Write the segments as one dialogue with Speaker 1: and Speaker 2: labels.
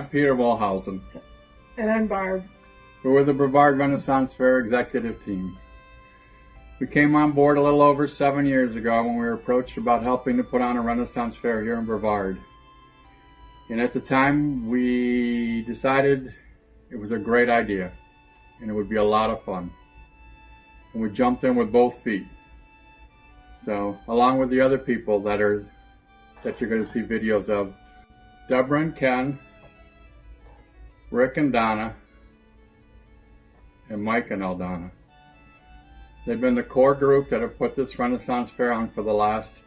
Speaker 1: I'm Peter Mulhausen.
Speaker 2: And I'm Barb.
Speaker 1: We're the Brevard Renaissance Fair executive team. We came on board a little over 7 years ago when we were approached about helping to put on a Renaissance Fair here in Brevard. And at the time, we decided it was a great idea and it would be a lot of fun. And we jumped in with both feet. So, along with the other people that you're going to see videos of, Deborah and Ken, Rick and Donna, and Mike and Eldana. They've been the core group that have put this Renaissance Fair on for the last,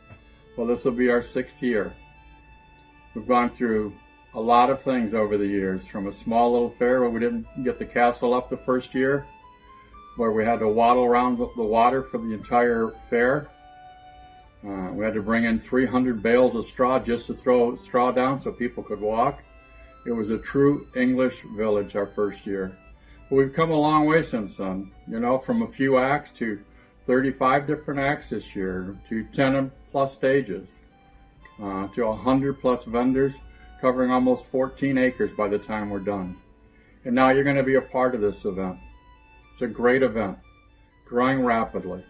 Speaker 1: well, this will be our 6th year. We've gone through a lot of things over the years, from a small little fair where we didn't get the castle up the first year, where we had to waddle around the water for the entire fair. We had to bring in 300 bales of straw just to throw straw down so people could walk. It was a true English village our first year. But we've come a long way since then, you know, from a few acts to 35 different acts this year, to 10 plus stages, to 100 plus vendors, covering almost 14 acres by the time we're done. And now you're going to be a part of this event. It's a great event, growing rapidly,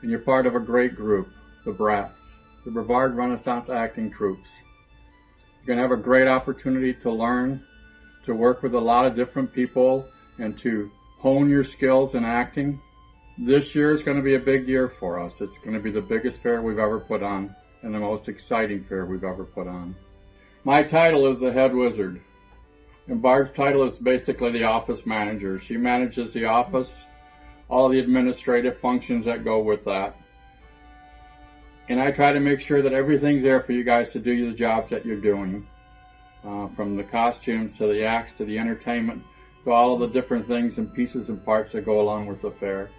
Speaker 1: and you're part of a great group, the BRATs, the Brevard Renaissance Acting Troops. You're going to have a great opportunity to learn, to work with a lot of different people, and to hone your skills in acting. This year is going to be a big year for us. It's going to be the biggest fair we've ever put on and the most exciting fair we've ever put on. My title is the head wizard, and Barb's title is basically the office manager. She manages the office, all the administrative functions that go with that. And I try to make sure that everything's there for you guys to do the jobs that you're doing, from the costumes to the acts to the entertainment, to all of the different things and pieces and parts that go along with the fair.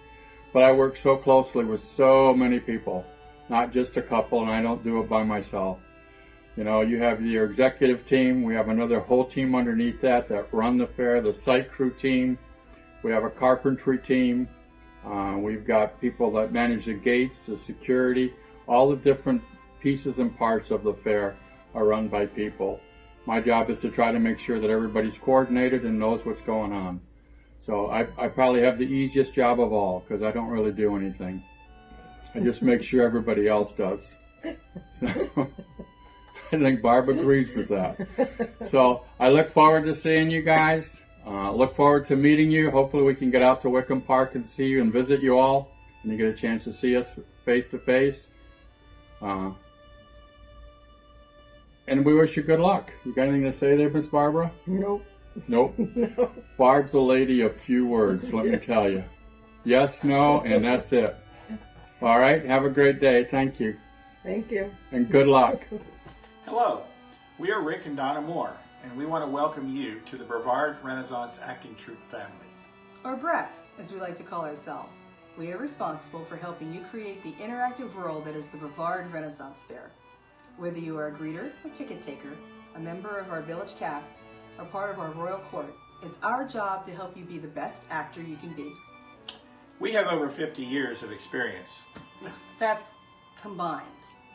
Speaker 1: But I work so closely with so many people, not just a couple, and I don't do it by myself. You know, you have your executive team, we have another whole team underneath that run the fair, the site crew team, we have a carpentry team, we've got people that manage the gates, the security, all the different pieces and parts of the fair are run by people. My job is to try to make sure that everybody's coordinated and knows what's going on. So I probably have the easiest job of all because I don't really do anything. I just make sure everybody else does. So, I think Barb agrees with that. So I look forward to seeing you guys. Look forward to meeting you. Hopefully we can get out to Wickham Park and see you and visit you all. And you get a chance to see us face to face. And we wish you good luck. You got anything to say there, Miss Barbara?
Speaker 2: Nope.
Speaker 1: Nope.
Speaker 2: No.
Speaker 1: Barb's a lady of few words, let me tell you. Yes, no, and that's it. All right, have a great day. Thank you.
Speaker 2: Thank you.
Speaker 1: And good luck.
Speaker 3: Hello, we are Rick and Donna Moore, and we want to welcome you to the Brevard Renaissance Acting Troupe family.
Speaker 4: Or BRATs, as we like to call ourselves. We are responsible for helping you create the interactive world that is the Brevard Renaissance Fair. Whether you are a greeter, a ticket taker, a member of our village cast, or part of our royal court, it's our job to help you be the best actor you can be.
Speaker 3: We have over 50 years of experience.
Speaker 4: That's combined.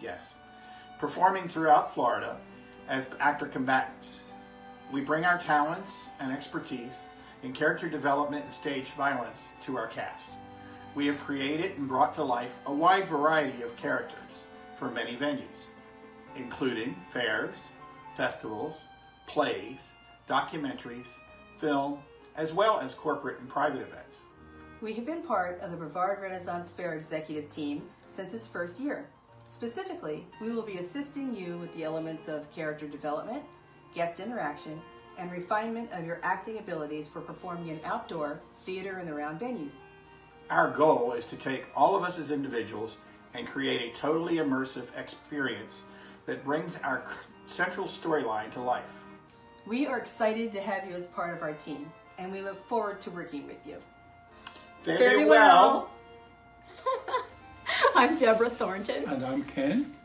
Speaker 3: Yes. Performing throughout Florida as actor combatants. We bring our talents and expertise in character development and stage violence to our cast. We have created and brought to life a wide variety of characters for many venues, including fairs, festivals, plays, documentaries, film, as well as corporate and private events.
Speaker 4: We have been part of the Brevard Renaissance Fair executive team since its first year. Specifically, we will be assisting you with the elements of character development, guest interaction, and refinement of your acting abilities for performing in outdoor, theater, and around venues.
Speaker 3: Our goal is to take all of us as individuals and create a totally immersive experience that brings our central storyline to life.
Speaker 4: We are excited to have you as part of our team, and we look forward to working with you.
Speaker 3: Fare thee well.
Speaker 5: I'm Deborah Thornton.
Speaker 1: And I'm Ken.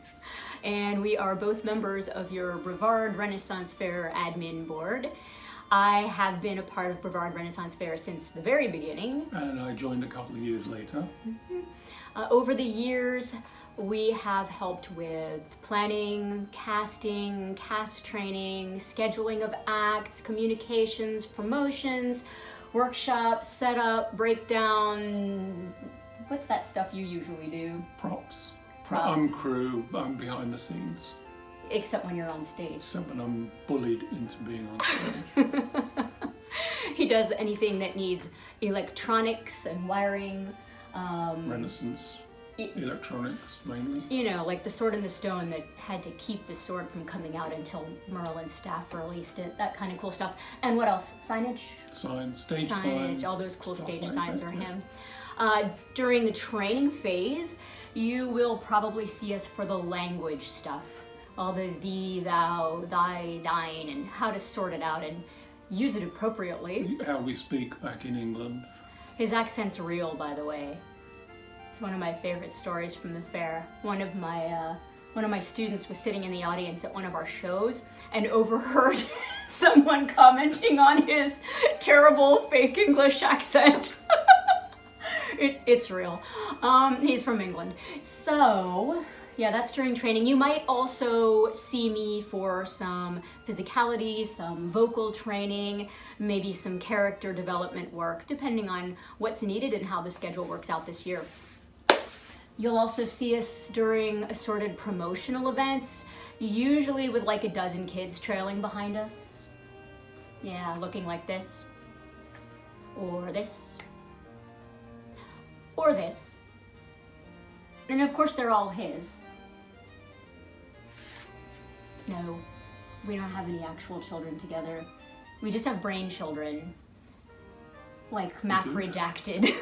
Speaker 5: And we are both members of your Brevard Renaissance Fair admin board. I have been a part of Brevard Renaissance Fair since the very beginning.
Speaker 6: And I joined a couple of years later.
Speaker 5: Over the years, We have helped with planning, casting, cast training, scheduling of acts, communications, promotions, workshops, setup, breakdown. What's that stuff you usually do?
Speaker 6: Props.
Speaker 5: Props.
Speaker 6: I'm crew, I'm behind the scenes.
Speaker 5: Except when you're on stage.
Speaker 6: Except when I'm bullied into being on stage.
Speaker 5: He does anything that needs electronics and wiring.
Speaker 6: Renaissance electronics, mainly.
Speaker 5: You know, like the Sword in the Stone that had to keep the sword from coming out until Merlin's staff released it. That kind of cool stuff. And what else? Signage?
Speaker 6: Signs, stage
Speaker 5: Signage,
Speaker 6: signs.
Speaker 5: all those cool stage
Speaker 6: like
Speaker 5: signs
Speaker 6: that,
Speaker 5: are
Speaker 6: yeah.
Speaker 5: him. During the training phase, you will probably see us for the language stuff. All the thee, thou, thy, thine, and how to sort it out and use it appropriately.
Speaker 6: How we speak back in England.
Speaker 5: His accent's real, by the way. It's one of my favorite stories from the fair. One of my students was sitting in the audience at one of our shows and overheard someone commenting on his terrible fake English accent. It's real. He's from England. So, yeah, that's during training. You might also see me for some physicality, some vocal training, maybe some character development work, depending on what's needed and how the schedule works out this year. You'll also see us during assorted promotional events, usually with like a dozen kids trailing behind us. Yeah, looking like this, or this, or this. And of course they're all his. No, we don't have any actual children together. We just have brain children. Like Mac Redacted.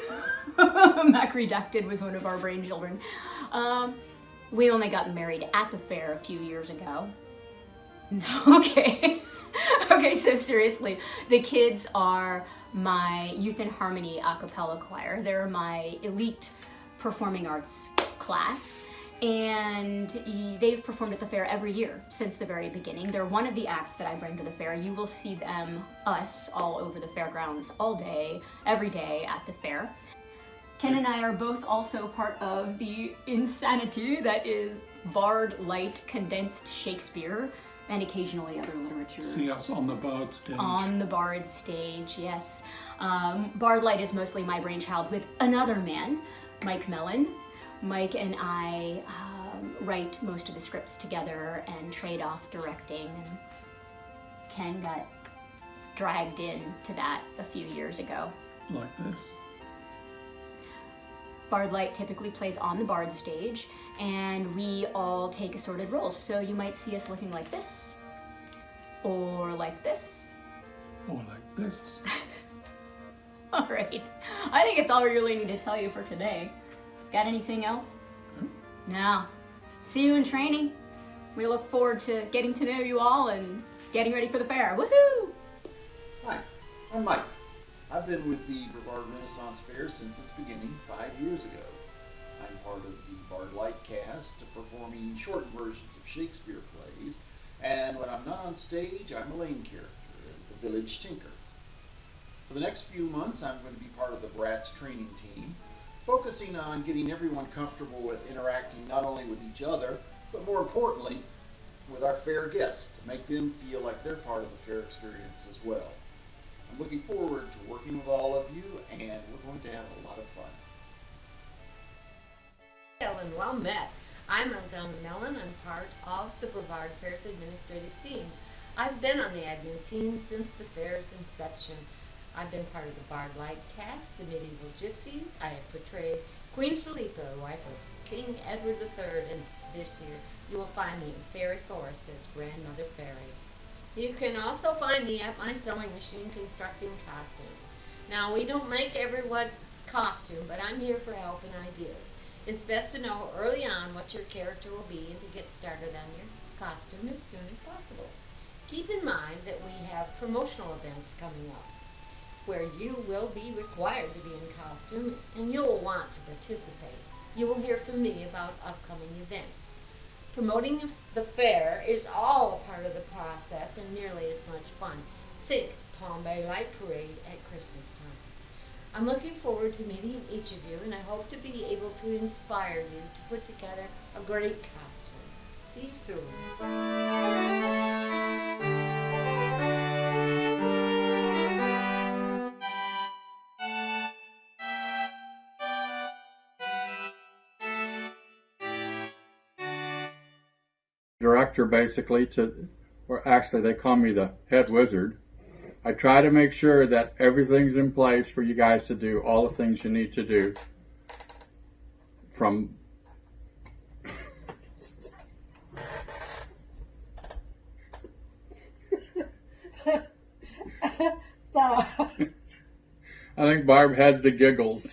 Speaker 5: Mac Redacted was one of our brain children. We only got married at the fair a few years ago. Okay. Okay, so seriously, the kids are my Youth in Harmony a cappella choir. They're my elite performing arts class. And they've performed at the fair every year since the very beginning. They're one of the acts that I bring to the fair. You will see us all over the fairgrounds all day, every day at the fair. Ken and I are both also part of the insanity that is Bard Light condensed Shakespeare and occasionally other literature.
Speaker 6: See us on the Bard stage.
Speaker 5: On the Bard stage, yes. Bard Light is mostly my brainchild with another man, Mike Mellon. Mike and I write most of the scripts together and trade off directing. And Ken got dragged into that a few years ago.
Speaker 6: Like this.
Speaker 5: Bard Light typically plays on the Bard stage, and we all take assorted roles. So you might see us looking like this, or like this.
Speaker 6: Or like this.
Speaker 5: All right. I think it's all we really need to tell you for today. Got anything else? No. See you in training. We look forward to getting to know you all and getting ready for the fair. Woohoo!
Speaker 7: Hi, I'm Mike. I've been with the Brevard Renaissance Fair since its beginning 5 years ago. I'm part of the Bard Light cast, performing short versions of Shakespeare plays, and when I'm not on stage, I'm a lane character as the village tinker. For the next few months, I'm going to be part of the BRATs training team, focusing on getting everyone comfortable with interacting not only with each other, but more importantly, with our fair guests, to make them feel like they're part of the fair experience as well. I'm looking forward to working with all of you, and we're going to have a lot of fun.
Speaker 8: Ellen, well met. I'm Montgomery Mellon. I'm part of the Brevard Fair's administrative team. I've been on the admin team since the fair's inception. I've been part of the Bard Light cast, the Medieval Gypsies. I have portrayed Queen Philippa, wife of King Edward III, and this year you will find me in Fairy Forest as Grandmother Fairy. You can also find me at my sewing machine constructing costumes. Now, we don't make everyone costume, but I'm here for help and ideas. It's best to know early on what your character will be and to get started on your costume as soon as possible. Keep in mind that we have promotional events coming up where you will be required to be in costume and you will want to participate. You will hear from me about upcoming events. Promoting the fair is all a part of the process and nearly as much fun. Think Palm Bay Light Parade at Christmas time. I'm looking forward to meeting each of you, and I hope to be able to inspire you to put together a great costume. See you soon.
Speaker 1: Director basically or actually they call me the head wizard. I try to make sure that everything's in place for you guys to do all the things you need to do. From
Speaker 2: Stop.
Speaker 1: I think Barb has the giggles.